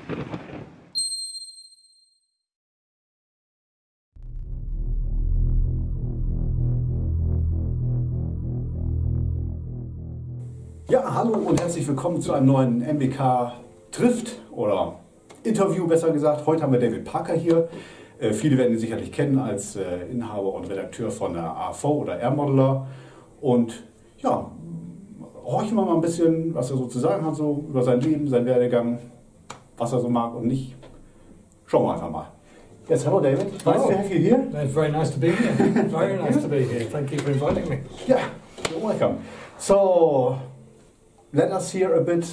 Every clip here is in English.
Ja, hallo und herzlich willkommen zu einem neuen MBK Trifft oder Interview, besser gesagt. Heute haben wir David Parker hier. Viele werden ihn sicherlich kennen als Inhaber und Redakteur von der AFV oder R-Modeler. Und ja, horchen wir mal ein bisschen, was er so zu sagen hat, so über sein Leben, seinen Werdegang, was er so mag und nicht. Schauen wir einfach mal. Yes, hello David. Nice to have you here. It's very nice to be here. Very nice to be here. Thank you for inviting me. Yeah, you're welcome. So, let us hear a bit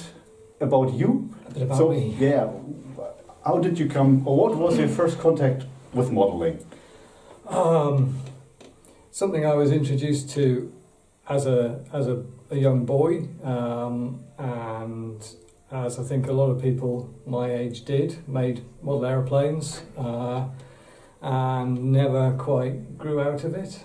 about you. A bit about me. Yeah, how did you come, or what was your first contact with modeling? Something I was introduced to as a young boy, and as I think a lot of people my age did, made model aeroplanes, and never quite grew out of it.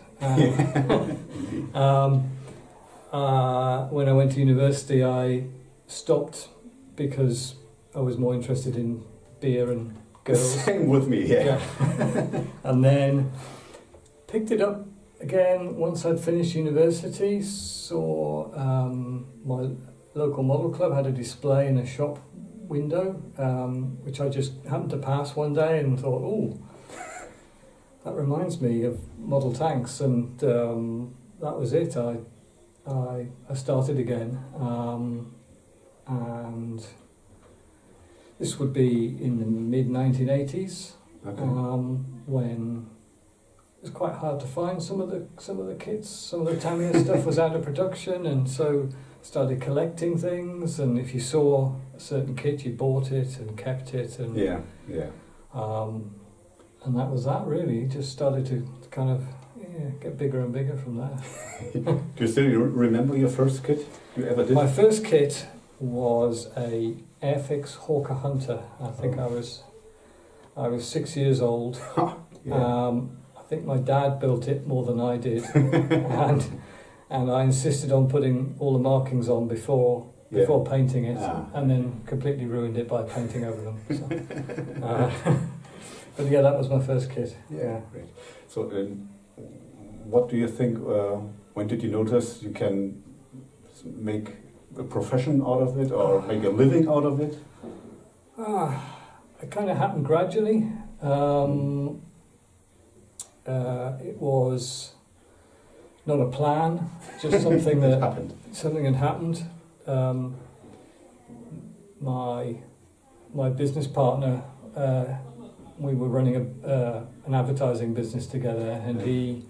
When I went to university, I stopped because I was more interested in beer and girls. Same with me, yeah. And then picked it up again once I'd finished university. Saw my local model club had a display in a shop window, which I just happened to pass one day and thought, oh, that reminds me of model tanks, and that was it. I started again, and this would be in the mid-1980s, Okay. when it was quite hard to find some of the kits. Some of the Tamiya stuff was out of production, and so started collecting things. And if you saw a certain kit, you bought it and kept it, and Yeah. and that was that really. Just started to kind of get bigger and bigger from there. Do you still remember your first kit you ever did? My first kit was a Airfix Hawker Hunter. I think I was 6 years old. Yeah. I think my dad built it more than I did, and I insisted on putting all the markings on before painting it, and then completely ruined it by painting over them. So, but yeah, that was my first kit. Yeah, great. So, what do you think? When did you notice you can make a profession out of it, or make a living out of it? It kind of happened gradually. It was not a plan, just something that happened. Something had happened. My business partner, we were running an advertising business together, and he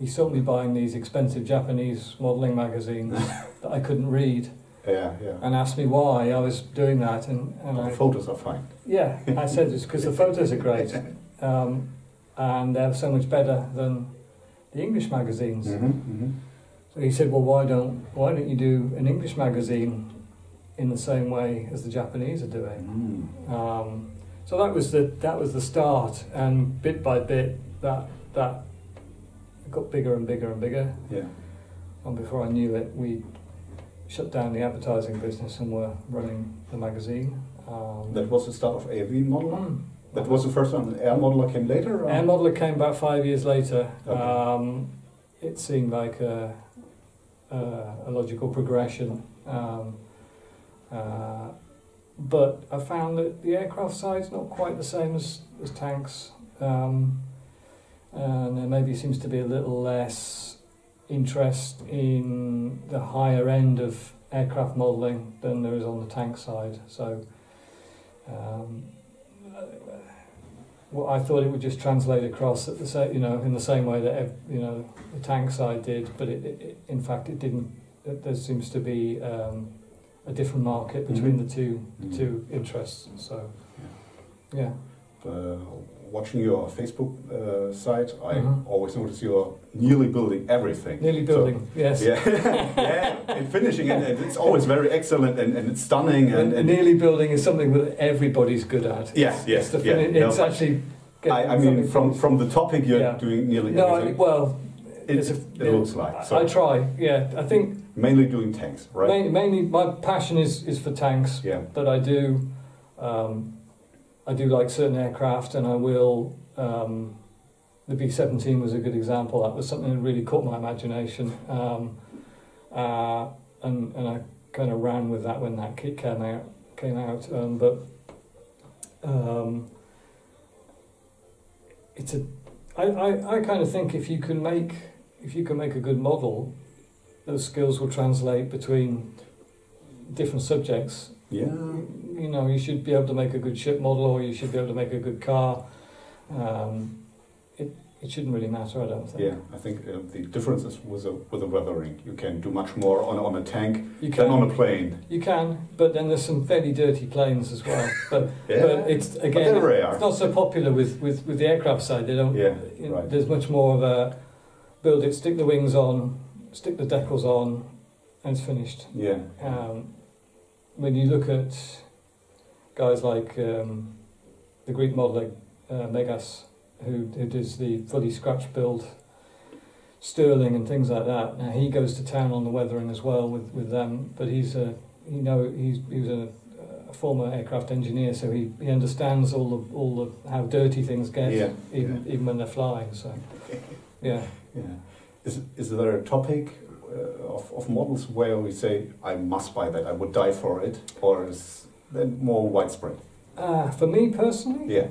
saw me buying these expensive Japanese modelling magazines that I couldn't read. Yeah. And asked me why I was doing that, and The photos are fine. Yeah, I said it's because the photos are great, and they're so much better than the English magazines. So he said, well, why don't you do an English magazine in the same way as the Japanese are doing? So that was the start, and bit by bit that got bigger and bigger and bigger. Yeah. And before I knew it, we shut down the advertising business and were running the magazine. That was the start of AV Modeler? That was the first one. Air Modeler came later? Or? Air Modeler came about 5 years later. Okay. It seemed like a logical progression. But I found that the aircraft side's not quite the same as tanks. And there maybe seems to be a little less interest in the higher end of aircraft modelling than there is on the tank side. So I thought it would just translate across at in the same way that the tank side did, but it in fact it didn't. There seems to be a different market between the two interests. So yeah. Watching your Facebook site, I always notice you're nearly building everything. Nearly building, yes. Yeah, yeah, and finishing, and it's always very excellent, and it's stunning. And nearly building is something that everybody's good at. Yes. It's actually. I mean, from the topic you're doing nearly everything. Well, it looks like. So. I try. Yeah, I think mainly doing tanks, right? Mainly, my passion is for tanks. Yeah. But I do I do like certain aircraft, and I will. The B-17 was a good example. That was something that really caught my imagination, and I kind of ran with that when that kit came out. It's a. I kind of think if you can make a good model, those skills will translate between different subjects. Yeah. You know, you should be able to make a good ship model, or you should be able to make a good car. It shouldn't really matter, I don't think. Yeah, I think the difference is with the weathering. You can do much more on a tank than on a plane. You can, but then there's some fairly dirty planes as well. But it's again, it's not so popular with the aircraft side. They don't. Yeah, right. There's much more of a build it, stick the wings on, stick the decals on, and it's finished. Yeah. When you look at guys like the Greek modeler Megas, who does the fully scratch build Sterling and things like that. Now he goes to town on the weathering as well with them, but he was a former aircraft engineer, so he understands all the how dirty things get, even when they're flying. So yeah. Is there a topic of models where we say I must buy that, I would die for it, or is that more widespread? For me personally, yeah.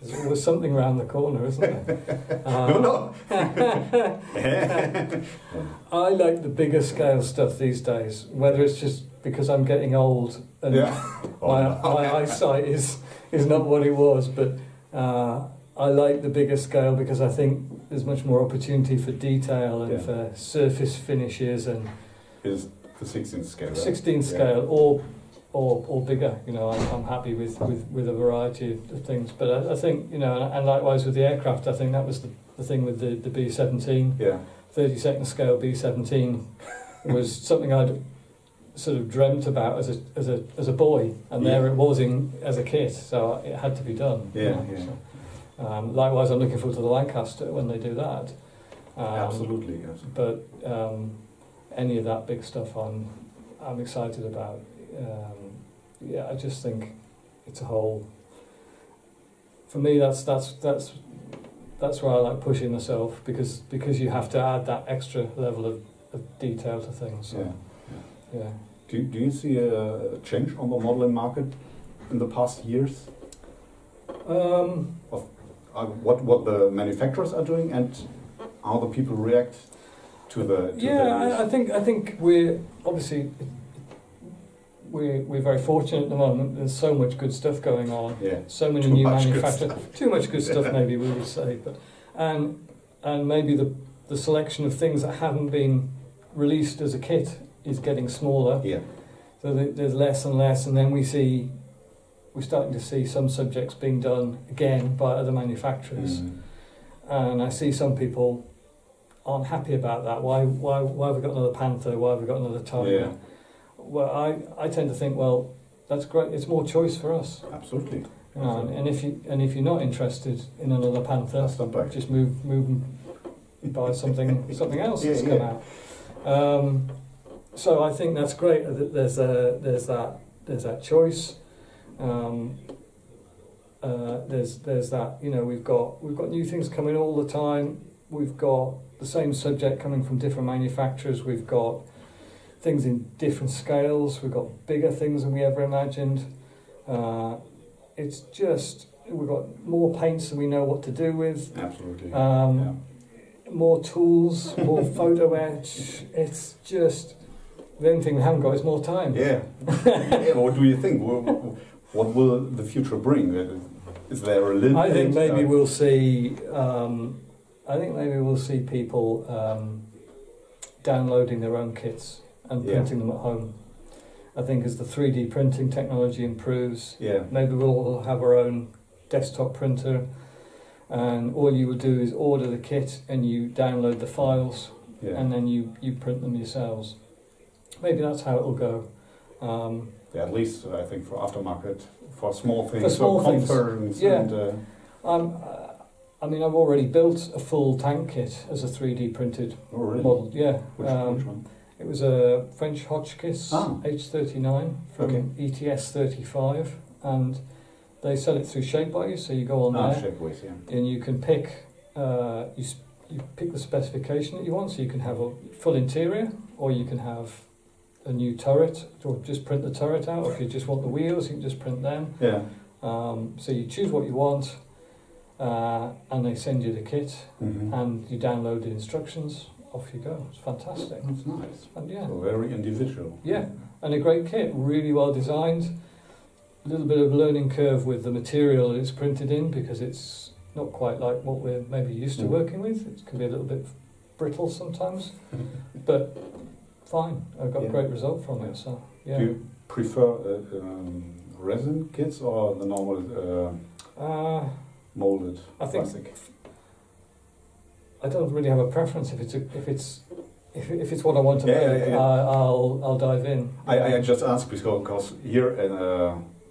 There's always something around the corner, isn't there? No. I like the bigger scale stuff these days, whether it's just because I'm getting old and my eyesight is not what it was, but I like the bigger scale because I think there's much more opportunity for detail and for surface finishes and... Is the 16th scale, right? 16th scale, or bigger, you know. I'm happy with a variety of things, but I think, you know, and likewise with the aircraft, I think that was the thing with the B-17. 32nd scale B-17 was something I'd sort of dreamt about as a boy, and there it was as a kit, so it had to be done. So, likewise, I'm looking forward to the Lancaster when they do that. Absolutely, yes. But any of that big stuff, I'm excited about. I just think it's a whole. For me, that's where I like pushing myself because you have to add that extra level of detail to things. So, yeah. Do you see a change on the modeling market in the past years? Of what the manufacturers are doing and how the people react to the. I think we're obviously. We're very fortunate at the moment. There's so much good stuff going on. So many new manufacturers. Too much good stuff, maybe we would say, but and maybe the selection of things that haven't been released as a kit is getting smaller. So there's less and less, and then we're starting to see some subjects being done again by other manufacturers, and I see some people aren't happy about that. Why have we got another Panther? Why have we got another Tiger? Well, I tend to think, well, that's great. It's more choice for us. Absolutely. And if you're not interested in another Panther, just move and buy something else that's come out. So I think that's great. That there's that choice. There's that, you know, we've got new things coming all the time. We've got the same subject coming from different manufacturers. We've got things in different scales. We've got bigger things than we ever imagined. It's just, we've got more paints than we know what to do with. Absolutely. More tools, more photo etch. It's just, the only thing we haven't got is more time. What do you think? What will the future bring? Is there a limit? I think maybe we'll see. I think maybe we'll see people downloading their own kits and printing them at home. I think as the 3D printing technology improves, maybe we'll all have our own desktop printer, and all you would do is order the kit and you download the files, and then you print them yourselves. Maybe that's how it'll go. At least I think for aftermarket, for small things, for small things. And, I mean, I've already built a full tank kit as a 3D printed model. Which one? It was a French Hotchkiss H39 from ETS 35, and they sell it through Shapeways. So you go on there, Shapeways, yeah. and you can pick you pick the specification that you want. So you can have a full interior, or you can have a new turret, or just print the turret out. Or if you just want the wheels, you can just print them. Yeah. So you choose what you want, and they send you the kit, and you download the instructions. Off you go. It's fantastic. That's nice. And yeah, so very individual. Yeah, and a great kit, really well designed. A little bit of learning curve with the material that it's printed in, because it's not quite like what we're maybe used to working with. It can be a little bit brittle sometimes, but fine. I got a great result from it. So yeah. Do you prefer resin kits or the normal molded plastic? I don't really have a preference. If it's what I want to make, I'll dive in. I just ask because here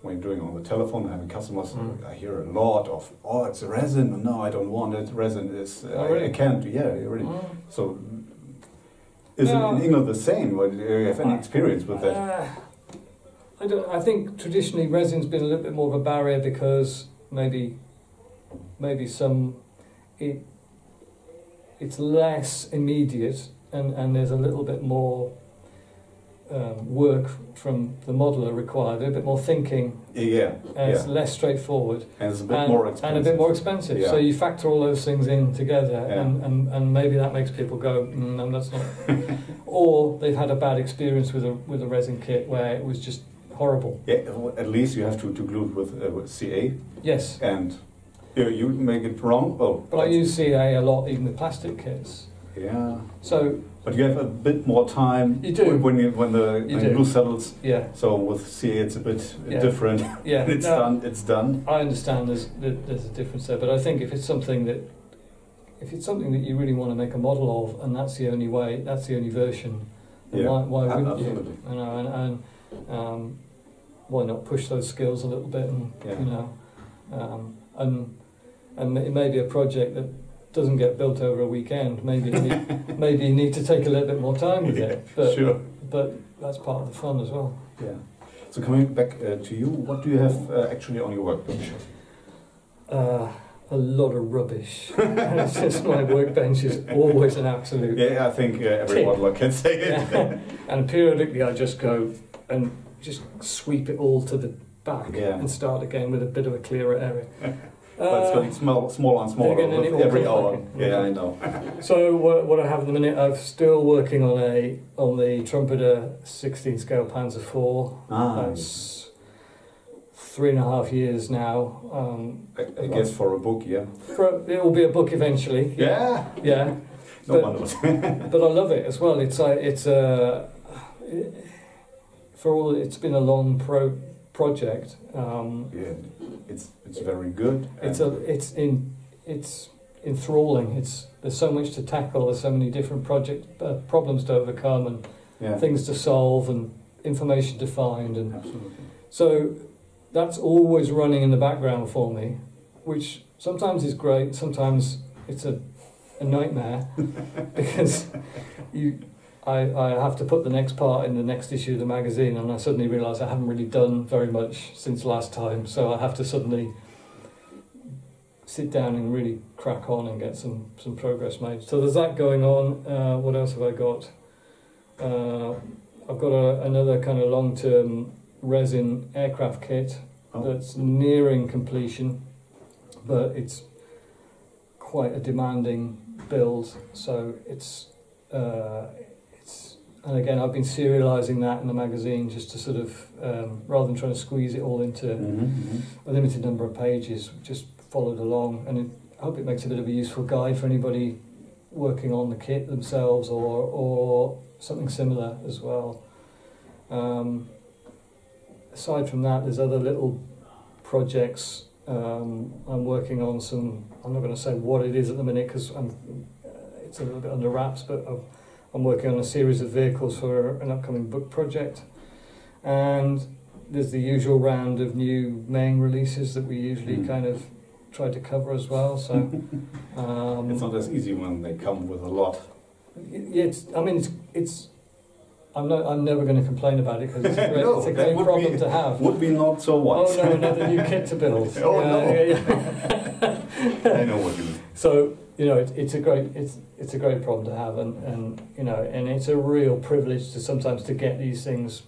when doing on the telephone having customers, I hear a lot of it's a resin. No, I don't want it. Resin is really? I can't. Yeah, really. So is it in England the same? Or do you have any experience with that? I think traditionally resin's been a little bit more of a barrier, because maybe it's less immediate, and there's a little bit more work from the modeler required, a bit more thinking. Yeah. It's less straightforward. And it's a bit more expensive. And a bit more expensive. Yeah. So you factor all those things in together, and maybe that makes people go, no, that's not. Or they've had a bad experience with a resin kit where it was just horrible. Yeah, well, at least you have to glue it with CA. Yes. And you make it wrong. But I use CA a lot, even with plastic kits. Yeah. So. But you have a bit more time. You do. When the glue settles. Yeah. So with CA it's a bit different. Yeah. It's done. I understand there's a difference there, but I think if it's something that you really want to make a model of, and that's the only way, that's the only version, then why wouldn't absolutely. You? You know, and why not push those skills a little bit, and you know, and it may be a project that doesn't get built over a weekend. Maybe you need to take a little bit more time with it. But, sure. But that's part of the fun as well. Yeah. So coming back to you, what do you have actually on your workbench? A lot of rubbish. It's just my workbench is always an absolute. Yeah, I think every modeler can say it. Yeah. And periodically I just go and just sweep it all to the back and start again with a bit of a clearer area. But it's getting smaller and smaller every hour. Yeah, I know. So what I have at the minute, I'm still working on the Trumpeter 16 scale Panzer IV. That's 3.5 years now. I guess for a book, yeah. It will be a book eventually. Yeah. Yeah. No wonder. But I love it as well. It's been a long project. Yeah. It's very good. It's enthralling. There's so much to tackle. There's so many different problems to overcome, and things to solve, and information to find, and absolutely. So that's always running in the background for me, which sometimes is great. Sometimes it's a nightmare because I have to put the next part in the next issue of the magazine, and I suddenly realise I haven't really done very much since last time, so I have to suddenly sit down and really crack on and get some progress made. So there's that going on. What else have I got? I've got another kind of long-term resin aircraft kit that's nearing completion, but it's quite a demanding build, so and again, I've been serialising that in the magazine just to sort of, rather than trying to squeeze it all into a limited number of pages, just followed along. And I hope it makes a bit of a useful guide for anybody working on the kit themselves or something similar as well. Aside from that, there's other little projects. I'm working on some, I'm not going to say what it is at the minute because it's a little bit under wraps, but I'm working on a series of vehicles for an upcoming book project, and there's the usual round of new main releases that we usually kind of try to cover as well. So it's not as easy when they come with a lot. It's I'm never going to complain about it because it's a great, No, it's a great problem to have. Would be not so wise. Oh no, another new kit to build. Oh no. Yeah. I know what you mean. So it's a great problem to have, and it's a real privilege to sometimes to get these things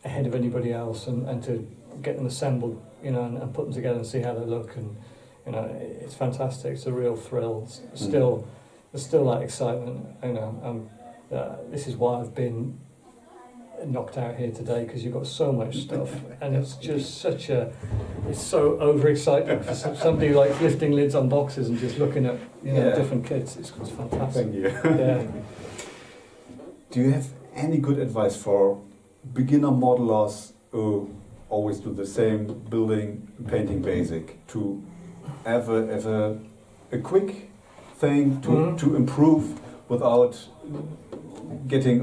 ahead of anybody else, and to get them assembled, and put them together and see how they look, and it's fantastic. It's a real thrill. There's still that excitement. This is why I've been knocked out here today, because you've got so much stuff, and it's just it's so overexciting for somebody like lifting lids on boxes and just looking at different kits. It's fantastic. Thank you. Yeah. Do you have any good advice for beginner modelers who always do the same building, painting basic, to have a quick thing to improve without getting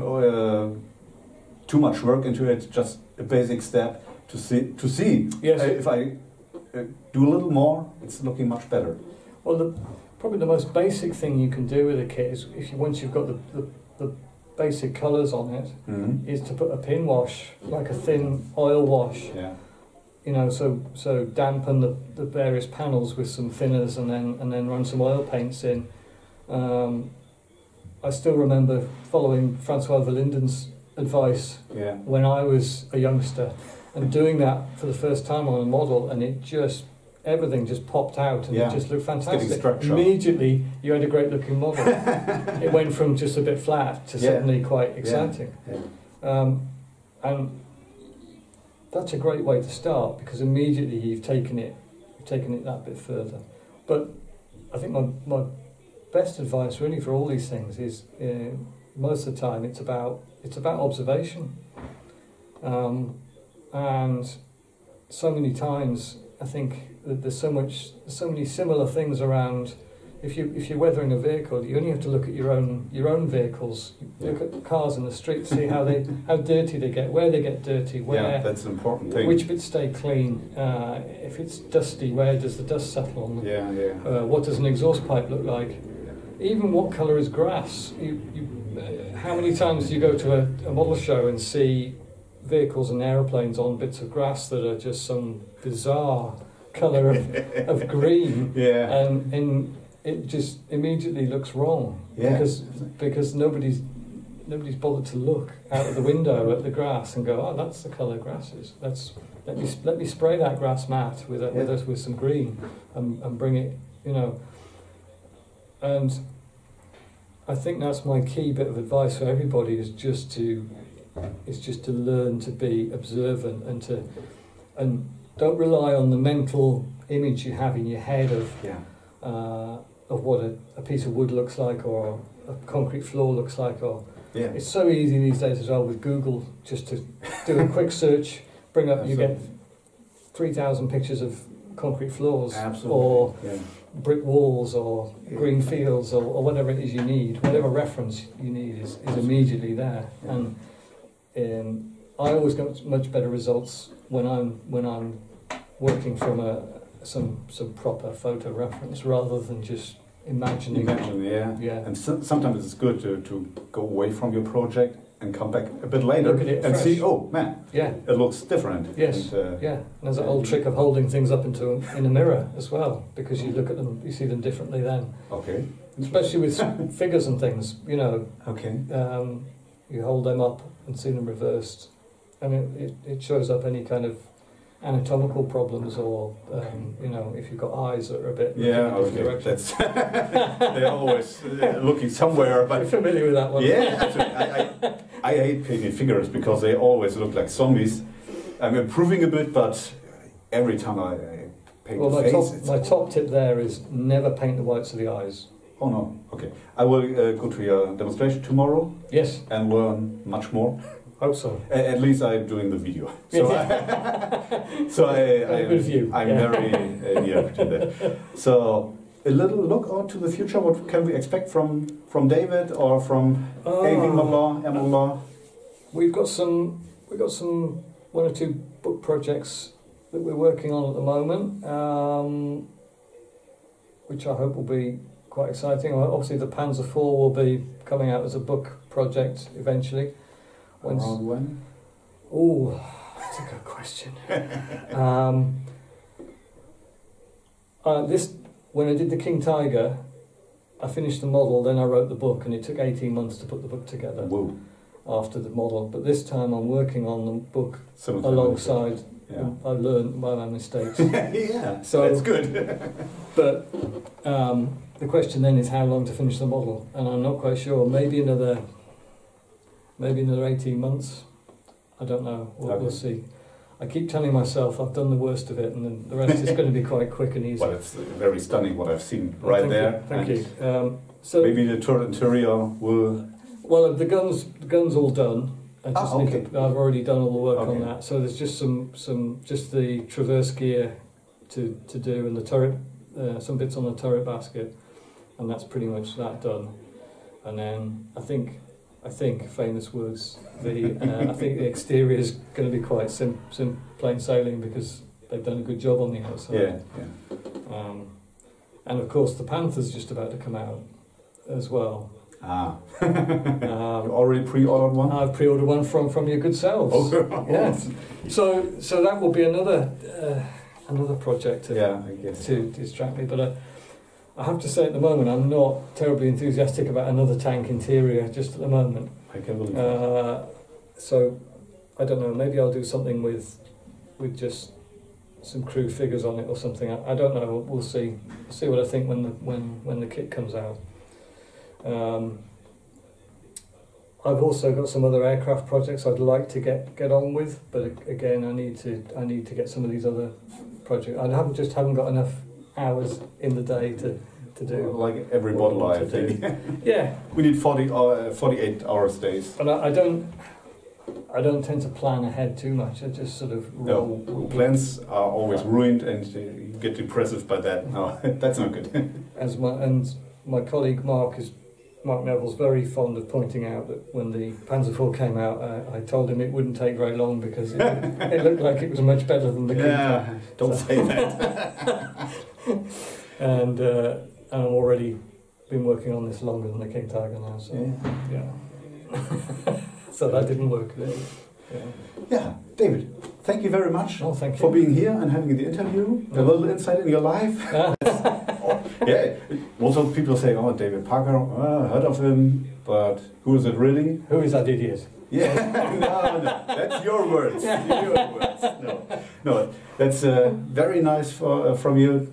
too much work into it? Just a basic step to see Yes. if I do a little more, it's looking much better. Well, probably the most basic thing you can do with a kit is, once you've got the basic colours on it, is to put a pin wash, like a thin oil wash. Yeah. So dampen the various panels with some thinners, and then run some oil paints in. I still remember following Francois Verlinden's advice when I was a youngster, and doing that for the first time on a model, and everything just popped out, and it just looked fantastic. Immediately, you had a great looking model. It went from just a bit flat to suddenly quite exciting. Yeah. And that's a great way to start, because immediately you've taken it that bit further. But I think my best advice really for all these things is, most of the time it's about observation, and so many times I think that there's so many similar things around. If you're weathering a vehicle, you only have to look at your own vehicles. Look at cars in the street, see how dirty they get, where they get dirty, that's an important thing. Which bits stay clean. If it's dusty, where does the dust settle on? What does an exhaust pipe look like? Even what colour is grass? How many times do you go to a model show and see vehicles and aeroplanes on bits of grass that are just some bizarre colour of green? And it just immediately looks wrong, because nobody's bothered to look out of the window at the grass and go, oh, that's the colour grass is. Let me spray that grass mat with some green and bring it, And I think that's my key bit of advice for everybody, is just to learn to be observant, and don't rely on the mental image you have in your head of what a piece of wood looks like, or a concrete floor looks like, or it's so easy these days as well with Google, just to do a quick search, bring up, you get 3,000 pictures of concrete floors, or brick walls, or green fields, or whatever it is you need, whatever reference you need is immediately there. And I always get much better results when I'm working from some proper photo reference, rather than just imagining. And sometimes it's good to go away from your project and come back a bit later and fresh. See, oh man, it looks different. Yes, and there's an old trick of holding things up in a mirror as well, because you look at them, you see them differently then. Okay. Especially with figures and things, Okay. You hold them up and see them reversed, and it shows up any kind of anatomical problems, or if you've got eyes that are a bit that's they're always looking somewhere. But you're familiar with that one. I hate painting figures because they always look like zombies. I'm improving a bit, but every time I paint the face, my top tip there is never paint the whites of the eyes. Oh no, okay. I will go to your demonstration tomorrow. Yes. And learn much more. Hope so. At least I'm doing the video. So I'm very near to that. So a little look out to the future. What can we expect from David, or from AV modeler? We've got some one or two book projects that we're working on at the moment, which I hope will be quite exciting. Obviously, the Panzer IV will be coming out as a book project eventually. Around when? Oh, that's a good question. When I did the King Tiger, I finished the model, then I wrote the book, and it took 18 months to put the book together. Whoa. After the model. But this time I'm working on the book alongside. Yeah. I learned by my mistakes. Yeah, so that's good. But the question then is how long to finish the model, and I'm not quite sure. Maybe another 18 months. I don't know. We'll see. I keep telling myself I've done the worst of it, and then the rest is going to be quite quick and easy. Well, it's very stunning what I've seen right there. Thank you. So maybe the turret interior will. Well, the gun's all done. Okay. I've already done all the work on that. So there's just just the traverse gear to do, and the turret, some bits on the turret basket, and that's pretty much that done. And then I think famous words. I think the exterior is going to be quite plain sailing because they've done a good job on the outside. Yeah. And of course the Panther's just about to come out as well. You already pre-ordered one? I've pre-ordered one from your good selves. Oh, yes. So that will be another project to distract me. But I have to say at the moment I'm not terribly enthusiastic about another tank interior just at the moment. I can believe that. So I don't know. Maybe I'll do something with just some crew figures on it or something. I don't know. We'll see. We'll see what I think when the kit comes out. I've also got some other aircraft projects I'd like to get on with, but again, I need to get some of these other projects. I haven't got enough hours in the day to do. Like every model, I think. Yeah. We need 48 hours days. But I don't tend to plan ahead too much. I just sort of roll. No, plans are always ruined, and you get depressive by that. No, that's not good. My colleague Mark Neville's very fond of pointing out that when the Panzer IV came out, I told him it wouldn't take very long because it looked like it was much better than the King Tiger. Don't say that. And I've already been working on this longer than the King Tiger now, so yeah. So that didn't work really. Yeah, David, thank you very much for being here and having the interview. A little insight in your life. Yeah, also people say, "Oh, David Parker, heard of him, but who is it really? Who is that idiot?" Yeah, no, that's your words. Your words. No, that's very nice from you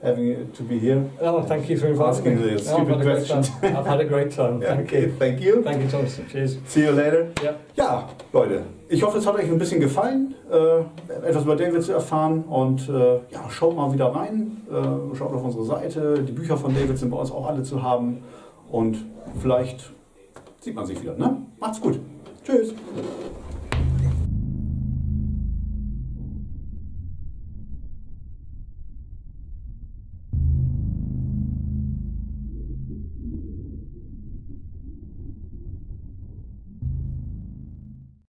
having to be here. Oh, thank you for inviting me. The stupid questions. I've had a great time. Thank you. Thank you. Thank you, Thomas. Cheers. See you later. Ja. Ja, Leute, ich hoffe, es hat euch ein bisschen gefallen, etwas über David zu erfahren, und schaut mal wieder rein, schaut auf unsere Seite, die Bücher von David sind bei uns auch alle zu haben, und vielleicht sieht man sich wieder, ne? Macht's gut. Tschüss.